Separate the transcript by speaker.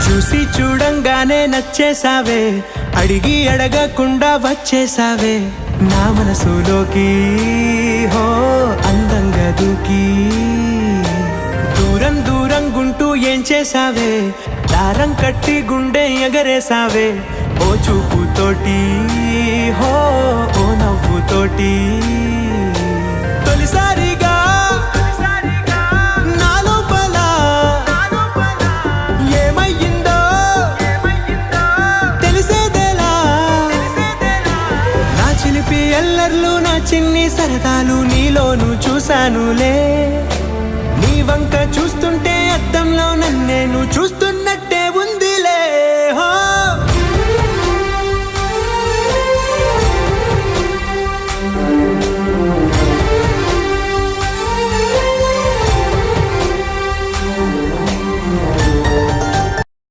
Speaker 1: చూసి చూడంగానే నచ్చేసావే, అడిగి అడగకుండా వచ్చేసావే నా మనసులోకి. హో అందంగా దూకి దూరం దూరం గుంటూ ఏం చేసావే, దారం కట్టి గుండె ఎగరేసావే ఓ చూపుతోటి. హో ఓ నవ్వుతోటి తొలిసారిగా నా లోపల ఏమయ్యిందో తెలిసేదేలా. నా చిలిపి ఎల్లర్లు నా చిన్ని సరదాలు నీలోను చూశానులే. నీ వంక చూస్తుంటే అద్దంలో నన్నేను చూస్తూ